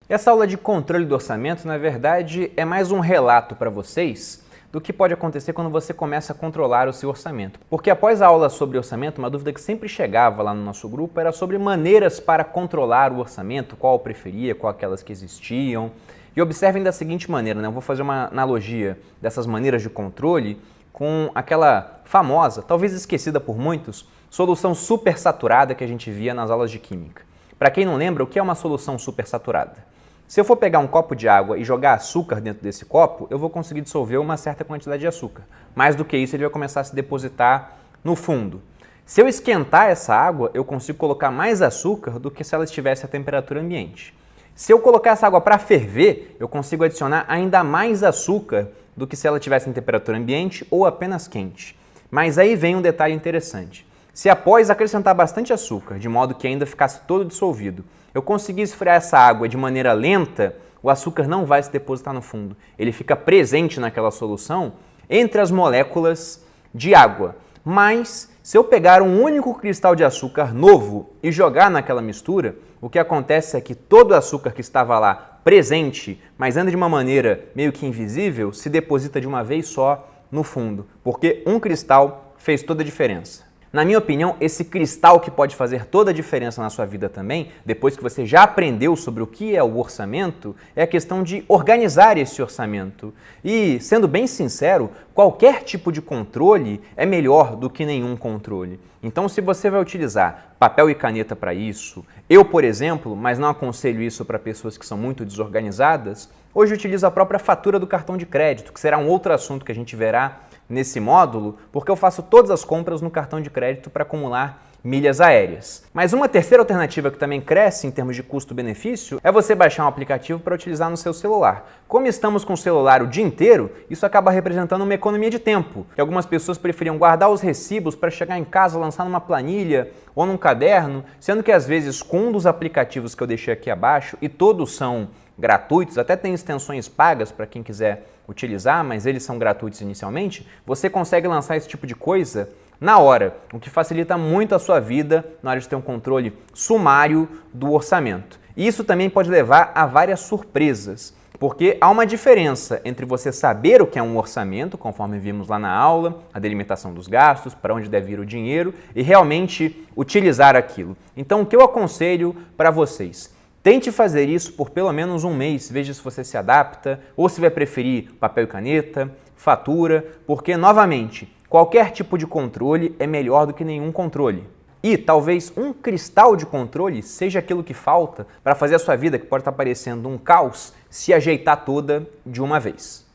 Essa aula de controle do orçamento, na verdade, é mais um relato para vocês do que pode acontecer quando você começa a controlar o seu orçamento. Porque após a aula sobre orçamento, uma dúvida que sempre chegava lá no nosso grupo era sobre maneiras para controlar o orçamento, qual eu preferia, qual aquelas que existiam. E observem da seguinte maneira, né? Eu vou fazer uma analogia dessas maneiras de controle com aquela famosa, talvez esquecida por muitos, solução supersaturada que a gente via nas aulas de química. Para quem não lembra, o que é uma solução supersaturada? Se eu for pegar um copo de água e jogar açúcar dentro desse copo, eu vou conseguir dissolver uma certa quantidade de açúcar. Mais do que isso, ele vai começar a se depositar no fundo. Se eu esquentar essa água, eu consigo colocar mais açúcar do que se ela estivesse a temperatura ambiente. Se eu colocar essa água para ferver, eu consigo adicionar ainda mais açúcar do que se ela estivesse em temperatura ambiente ou apenas quente. Mas aí vem um detalhe interessante. Se após acrescentar bastante açúcar, de modo que ainda ficasse todo dissolvido, eu conseguir esfriar essa água de maneira lenta, o açúcar não vai se depositar no fundo. Ele fica presente naquela solução entre as moléculas de água. Mas, se eu pegar um único cristal de açúcar novo e jogar naquela mistura, o que acontece é que todo o açúcar que estava lá presente, mas anda de uma maneira meio que invisível, se deposita de uma vez só no fundo, porque um cristal fez toda a diferença. Na minha opinião, esse cristal que pode fazer toda a diferença na sua vida também, depois que você já aprendeu sobre o que é o orçamento, é a questão de organizar esse orçamento. E, sendo bem sincero, qualquer tipo de controle é melhor do que nenhum controle. Então, se você vai utilizar papel e caneta para isso, eu, por exemplo, mas não aconselho isso para pessoas que são muito desorganizadas, hoje utilizo a própria fatura do cartão de crédito, que será um outro assunto que a gente verá nesse módulo, porque eu faço todas as compras no cartão de crédito para acumular milhas aéreas. Mas uma terceira alternativa que também cresce em termos de custo-benefício é você baixar um aplicativo para utilizar no seu celular. Como estamos com o celular o dia inteiro, isso acaba representando uma economia de tempo, que algumas pessoas preferiam guardar os recibos para chegar em casa, lançar numa planilha ou num caderno, sendo que às vezes com um dos aplicativos que eu deixei aqui abaixo, e todos são gratuitos, até tem extensões pagas para quem quiser utilizar, mas eles são gratuitos inicialmente, você consegue lançar esse tipo de coisa na hora, o que facilita muito a sua vida na hora de ter um controle sumário do orçamento. E isso também pode levar a várias surpresas, porque há uma diferença entre você saber o que é um orçamento, conforme vimos lá na aula, a delimitação dos gastos, para onde deve ir o dinheiro, e realmente utilizar aquilo. Então, o que eu aconselho para vocês? Tente fazer isso por pelo menos um mês, veja se você se adapta, ou se vai preferir papel e caneta, fatura, porque, novamente, qualquer tipo de controle é melhor do que nenhum controle. E talvez um cristal de controle seja aquilo que falta para fazer a sua vida, que pode estar parecendo um caos, se ajeitar toda de uma vez.